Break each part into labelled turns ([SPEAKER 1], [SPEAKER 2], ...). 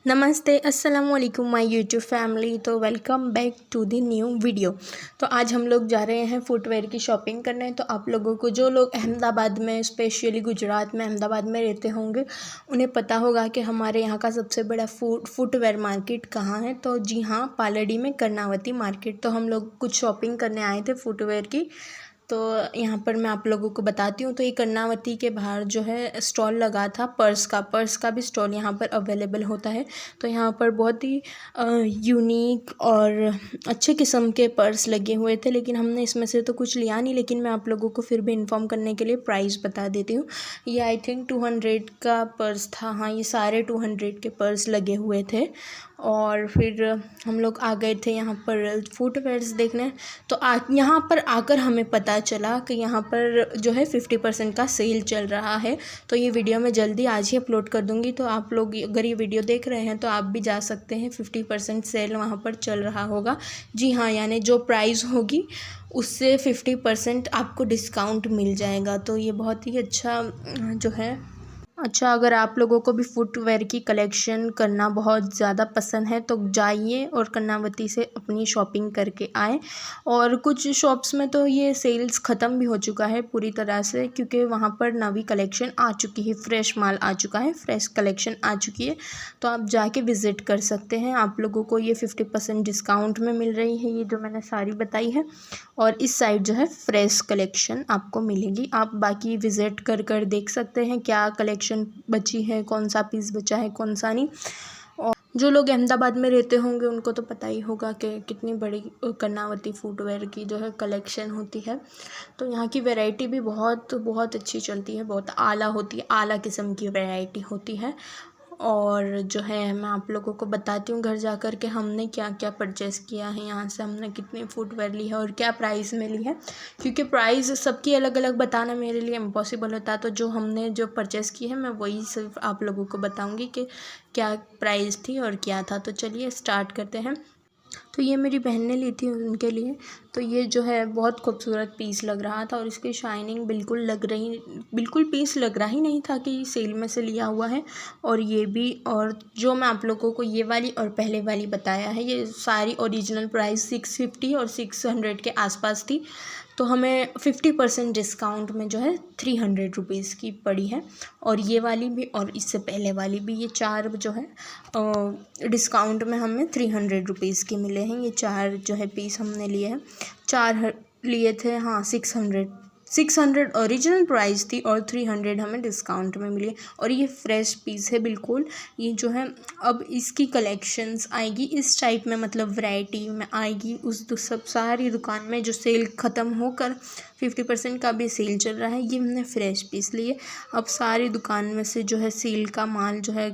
[SPEAKER 1] नमस्ते, अस्सलाम वालेकुम माय यूट्यूब फैमिली। तो welcome back to the new video. तो आज हम लोग जा रहे हैं फुटवेयर की शॉपिंग करने। तो आप लोगों को, जो लोग अहमदाबाद में, स्पेशली गुजरात में अहमदाबाद में रहते होंगे, उन्हें पता होगा कि हमारे यहाँ का सबसे बड़ा फुटवेयर मार्केट कहाँ है। तो जी हाँ, पालड़ी में कर्नावती मार्केट। तो हम लोग कुछ शॉपिंग करने आए थे फुटवेयर की। तो यहाँ पर मैं आप लोगों को बताती हूँ। तो ये कर्नावती के बाहर जो है स्टॉल लगा था पर्स का भी स्टॉल यहाँ पर अवेलेबल होता है। तो यहाँ पर बहुत ही यूनिक और अच्छे किस्म के पर्स लगे हुए थे, लेकिन हमने इसमें से तो कुछ लिया नहीं। लेकिन मैं आप लोगों को फिर भी इन्फॉर्म करने के लिए प्राइस बता देती हूँ। ये आई थिंक 200 का पर्स था। हाँ, ये सारे 200 के पर्स लगे हुए थे। और फिर हम लोग आ गए थे यहाँ पर फुटवेयर्स देखने। तो यहाँ पर आकर हमें पता चला कि यहाँ पर जो है 50% का सेल चल रहा है। तो ये वीडियो मैं जल्दी आज ही अपलोड कर दूँगी। तो आप लोग अगर ये वीडियो देख रहे हैं तो आप भी जा सकते हैं। 50% सेल वहाँ पर चल रहा होगा। जी हाँ, यानी जो प्राइस होगी उससे 50% आपको डिस्काउंट मिल जाएगा। तो ये बहुत ही अच्छा जो है अगर आप लोगों को भी फुटवेयर की कलेक्शन करना बहुत ज़्यादा पसंद है तो जाइए और कर्नावती से अपनी शॉपिंग करके आएँ। और कुछ शॉप्स में तो ये सेल्स ख़त्म भी हो चुका है पूरी तरह से, क्योंकि वहाँ पर नवी कलेक्शन आ चुकी है, फ्रेश माल आ चुका है, फ्रेश कलेक्शन आ चुकी है। तो आप जाके विज़िट कर सकते हैं। आप लोगों को ये 50% डिस्काउंट में मिल रही है, ये जो मैंने सारी बताई है। और इस साइड जो है फ्रेश कलेक्शन आपको मिलेगी। आप बाकी विज़िट कर देख सकते हैं क्या कलेक्शन बची है, कौन सा पीस बचा है, कौन सा नहीं। और जो लोग अहमदाबाद में रहते होंगे उनको तो पता ही होगा कि कितनी बड़ी कर्नावती फुटवेयर की जो है कलेक्शन होती है। तो यहाँ की वैरायटी भी बहुत बहुत अच्छी चलती है, बहुत आला होती है, आला किस्म की वैरायटी होती है। और जो है मैं आप लोगों को बताती हूँ घर जाकर के हमने क्या क्या परचेज़ किया है, यहाँ से हमने कितनी फुटवेयर ली है और क्या प्राइस में ली है। क्योंकि प्राइस सबकी अलग अलग बताना मेरे लिए इम्पॉसिबल होता है। तो जो हमने जो परचेज़ की है मैं वही सिर्फ आप लोगों को बताऊँगी कि क्या प्राइस थी और क्या था। तो चलिए स्टार्ट करते हैं। तो ये मेरी बहन ने ली थी उनके लिए। तो ये जो है बहुत खूबसूरत पीस लग रहा था और इसकी शाइनिंग बिल्कुल पीस लग रहा ही नहीं था कि सेल में से लिया हुआ है। और ये भी, और जो मैं आप लोगों को ये वाली और पहले वाली बताया है, ये सारी ओरिजिनल प्राइस 650 और 600 के आसपास थी। तो हमें 50% डिस्काउंट में जो है 300 रुपीज़ की पड़ी है। और ये वाली भी और इससे पहले वाली भी, ये चार जो है डिस्काउंट में हमें 300 रुपीज़ के मिले हैं। ये चार जो है पीस हमने लिए हैं, चार लिए थे। हाँ, 600 ओरिजिनल प्राइस थी और 300 हमें डिस्काउंट में मिली। और ये फ्रेश पीस है बिल्कुल। ये जो है अब इसकी कलेक्शंस आएगी इस टाइप में, मतलब वैरायटी में आएगी उस सब सारी दुकान में जो सेल ख़त्म होकर 50% का भी सेल चल रहा है। ये हमने फ्रेश पीस लिए। अब सारी दुकान में से जो है सेल का माल जो है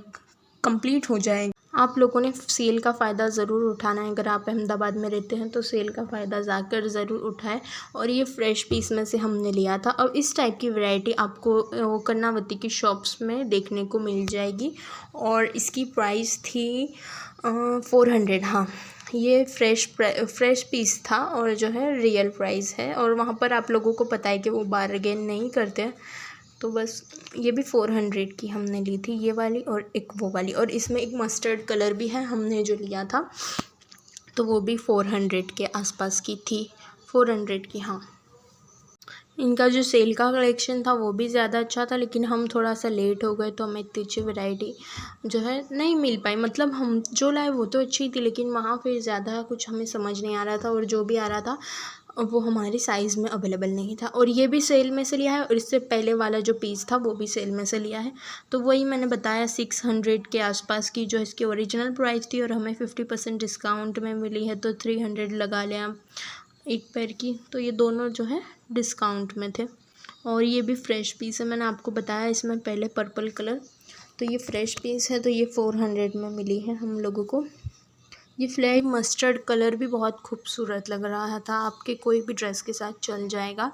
[SPEAKER 1] कंप्लीट हो जाएगा। आप लोगों ने सेल का फ़ायदा ज़रूर उठाना है। अगर आप अहमदाबाद में रहते हैं तो सेल का फ़ायदा जाकर ज़रूर उठाएं। और ये फ्रेश पीस में से हमने लिया था। अब इस टाइप की वैरायटी आपको कर्नावती की शॉप्स में देखने को मिल जाएगी। और इसकी प्राइस थी 400। हाँ, ये फ्रेश पीस था और जो है रियल प्राइस है। और वहाँ पर आप लोगों को पता है कि वो बार्गेन नहीं करते हैं। तो बस ये भी 400 की हमने ली थी, ये वाली और एक वो वाली। और इसमें एक मस्टर्ड कलर भी है हमने जो लिया था, तो वो भी 400 के आसपास की थी, 400 की। हाँ, इनका जो सेल का कलेक्शन था वो भी ज़्यादा अच्छा था, लेकिन हम थोड़ा सा लेट हो गए तो हमें इतनी अच्छी वैरायटी जो है नहीं मिल पाई। मतलब हम जो लाए वो तो अच्छी थी, लेकिन वहाँ फिर ज़्यादा कुछ हमें समझ नहीं आ रहा था। और जो भी आ रहा था वो हमारी साइज़ में अवेलेबल नहीं था। और ये भी सेल में से लिया है और इससे पहले वाला जो पीस था वो भी सेल में से लिया है। तो वही मैंने बताया 600 के आसपास की जो इसकी ओरिजिनल प्राइस थी और हमें 50% डिस्काउंट में मिली है। तो 300 लगा लें आप एक पैर की। तो ये दोनों जो है डिस्काउंट में थे। और ये भी फ्रेश पीस है, मैंने आपको बताया इसमें पहले पर्पल कलर। तो ये फ्रेश पीस है, तो ये 400 में मिली है हम लोगों को। ये फ्लैग मस्टर्ड कलर भी बहुत खूबसूरत लग रहा था, आपके कोई भी ड्रेस के साथ चल जाएगा।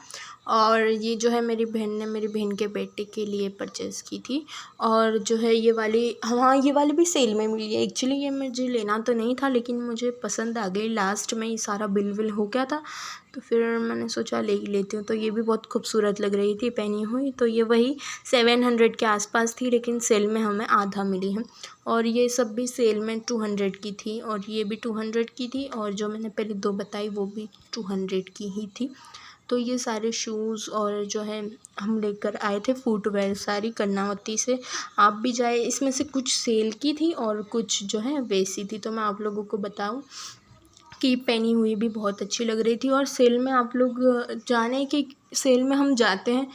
[SPEAKER 1] और ये जो है मेरी बहन ने मेरी बहन के बेटे के लिए परचेज़ की थी। और जो है ये वाली, हाँ ये वाली भी सेल में मिली है। एक्चुअली ये मुझे लेना तो नहीं था, लेकिन मुझे पसंद आ गई। लास्ट में ये सारा बिल हो गया था तो फिर मैंने सोचा ले ही लेती हूँ। तो ये भी बहुत खूबसूरत लग रही थी पहनी हुई। तो ये वही 700 के आसपास थी, लेकिन सेल में हमें आधा मिली है। और ये सब भी सेल में 200 की थी, और ये भी 200 की थी, और जो मैंने पहले 2 बताई वो भी 200 की ही थी। तो ये सारे शूज़ और जो है हम लेकर आए थे फुटवेयर सारी कर्नावती से। आप भी जाए, इसमें से कुछ सेल की थी और कुछ जो है वैसी थी। तो मैं आप लोगों को बताऊं कि पहनी हुई भी बहुत अच्छी लग रही थी। और सेल में आप लोग जाने कि सेल में हम जाते हैं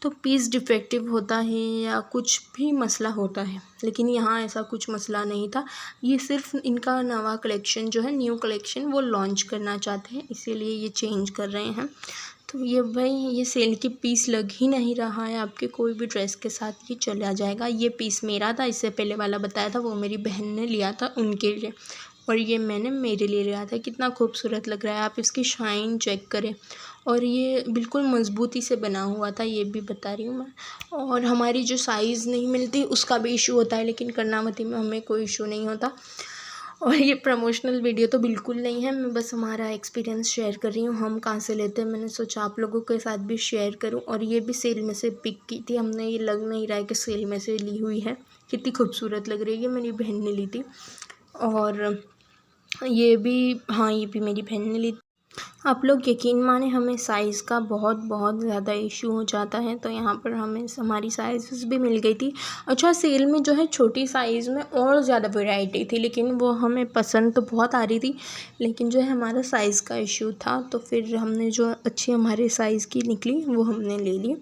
[SPEAKER 1] तो पीस डिफेक्टिव होता है या कुछ भी मसला होता है, लेकिन यहाँ ऐसा कुछ मसला नहीं था। ये सिर्फ इनका नवा कलेक्शन जो है, न्यू कलेक्शन, वो लॉन्च करना चाहते हैं, इसीलिए ये चेंज कर रहे हैं। तो ये भाई ये सेल की पीस लग ही नहीं रहा है, आपके कोई भी ड्रेस के साथ ये चला जाएगा। ये पीस मेरा था, इससे पहले वाला बताया था वो मेरी बहन ने लिया था उनके लिए, और ये मैंने मेरे लिए लिया था। कितना खूबसूरत लग रहा है, आप इसकी शाइन चेक करें। और ये बिल्कुल मजबूती से बना हुआ था, ये भी बता रही हूँ मैं। और हमारी जो साइज़ नहीं मिलती उसका भी इशू होता है, लेकिन कर्नावती में हमें कोई इशू नहीं होता। और ये प्रमोशनल वीडियो तो बिल्कुल नहीं है, मैं बस हमारा एक्सपीरियंस शेयर कर रही हूँ, हम कहाँ से लेते हैं। मैंने सोचा आप लोगों के साथ भी शेयर करूँ। और ये भी सेल में से पिक की थी हमने, ये लग नहीं रहा है कि सेल में से ली हुई है। कितनी खूबसूरत लग रही है, ये मेरी बहन ने ली थी। और ये भी, हाँ ये भी मेरी बहन ने ली। आप लोग यकीन माने हमें साइज़ का बहुत बहुत ज़्यादा इशू हो जाता है, तो यहाँ पर हमें हमारी साइज़ भी मिल गई थी। अच्छा, सेल में जो है छोटी साइज़ में और ज़्यादा वैरायटी थी, लेकिन वो हमें पसंद तो बहुत आ रही थी, लेकिन जो है हमारा साइज़ का इशू था। तो फिर हमने जो अच्छी हमारे साइज़ की निकली वो हमने ले ली।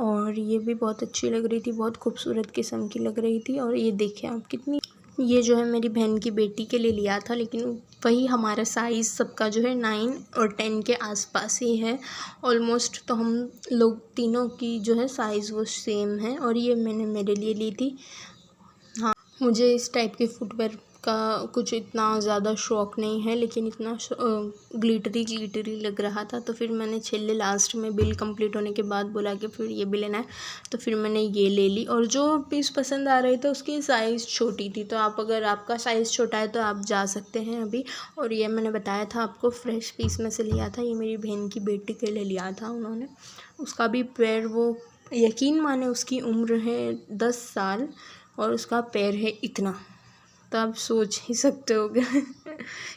[SPEAKER 1] और ये भी बहुत अच्छी लग रही थी, बहुत खूबसूरत किस्म की लग रही थी। और ये देखिए आप कितनी, ये जो है मेरी बहन की बेटी के लिए लिया था, लेकिन वही हमारा साइज़ सबका जो है 9 और 10 के आसपास ही है ऑलमोस्ट। तो हम लोग तीनों की जो है साइज़ वो सेम है। और ये मैंने मेरे लिए ली थी। हाँ, मुझे इस टाइप के फुटवेयर का कुछ इतना ज़्यादा शौक़ नहीं है, लेकिन इतना ग्लिटरी लग रहा था, तो फिर मैंने छेल्ले लास्ट में बिल कंप्लीट होने के बाद बोला कि फिर ये भी लेना है, तो फिर मैंने ये ले ली। और जो पीस पसंद आ रहे थे उसकी साइज़ छोटी थी, तो आप अगर आपका साइज़ छोटा है तो आप जा सकते हैं अभी। और ये मैंने बताया था आपको फ्रेश पीस में से लिया था, ये मेरी बहन की बेटी के लिए लिया था उन्होंने। उसका भी पैर, वो यकीन माने उसकी उम्र है 10 साल और उसका पैर है इतना, तो आप सोच ही सकते होगे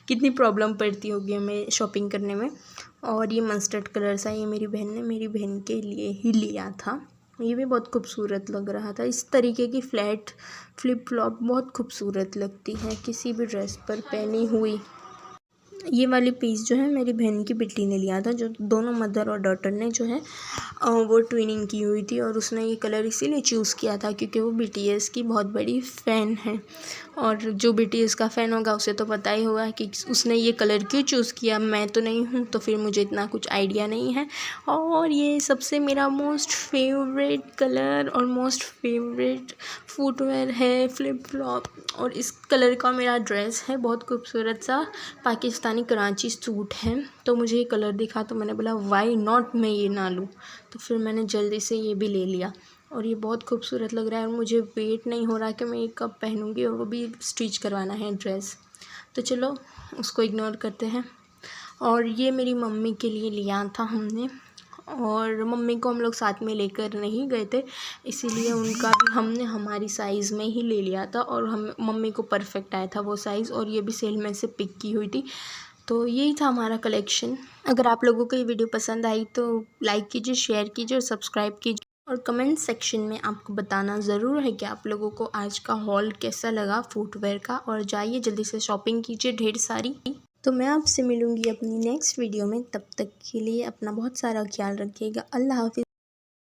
[SPEAKER 1] कितनी प्रॉब्लम पड़ती होगी हमें शॉपिंग करने में। और ये मस्टर्ड कलर सा, ये मेरी बहन ने मेरी बहन के लिए ही लिया था। ये भी बहुत खूबसूरत लग रहा था। इस तरीके की फ्लैट फ्लिप फ्लॉप बहुत खूबसूरत लगती है किसी भी ड्रेस पर पहनी हुई। ये वाली पीस जो है मेरी बहन की बेटी ने लिया था, जो दोनों मदर और डॉटर ने जो है वो ट्विनिंग की हुई थी। और उसने ये कलर इसीलिए चूज़ किया था क्योंकि वो BTS की बहुत बड़ी फ़ैन है। और जो BTS का फ़ैन होगा उसे तो पता ही होगा कि उसने ये कलर क्यों चूज़ किया। मैं तो नहीं हूँ, तो फिर मुझे इतना कुछ आइडिया नहीं है। और ये सबसे मेरा मोस्ट फेवरेट कलर और मोस्ट फेवरेट फुटवेयर है फ्लिप फ्लॉप। और इस कलर का मेरा ड्रेस है, बहुत खूबसूरत सा पाकिस्तानी कराची सूट है। तो मुझे ये कलर दिखा तो मैंने बोला वाई नॉट, मैं ये ना लूँ। तो फिर मैंने जल्दी से ये भी ले लिया। और ये बहुत खूबसूरत लग रहा है और मुझे वेट नहीं हो रहा कि मैं ये कब पहनूँगी, और वो भी स्टिच करवाना है ड्रेस। तो चलो उसको इग्नोर करते हैं। और ये मेरी मम्मी के लिए लिया था हमने, और मम्मी को हम लोग साथ में लेकर नहीं गए थे, इसीलिए उनका भी हमने हमारी साइज़ में ही ले लिया था। और हम मम्मी को परफेक्ट आया था वो साइज़। और ये भी सेल में से पिक की हुई थी। तो यही था हमारा कलेक्शन। अगर आप लोगों को ये वीडियो पसंद आई तो लाइक कीजिए, शेयर कीजिए और सब्सक्राइब कीजिए। और कमेंट सेक्शन में आपको बताना ज़रूर है कि आप लोगों को आज का हॉल कैसा लगा फुटवेयर का। और जाइए जल्दी से शॉपिंग कीजिए ढेर सारी। तो मैं आपसे मिलूँगी अपनी नेक्स्ट वीडियो में, तब तक के लिए अपना बहुत सारा ख्याल रखिएगा। अल्लाह हाफ़िज़।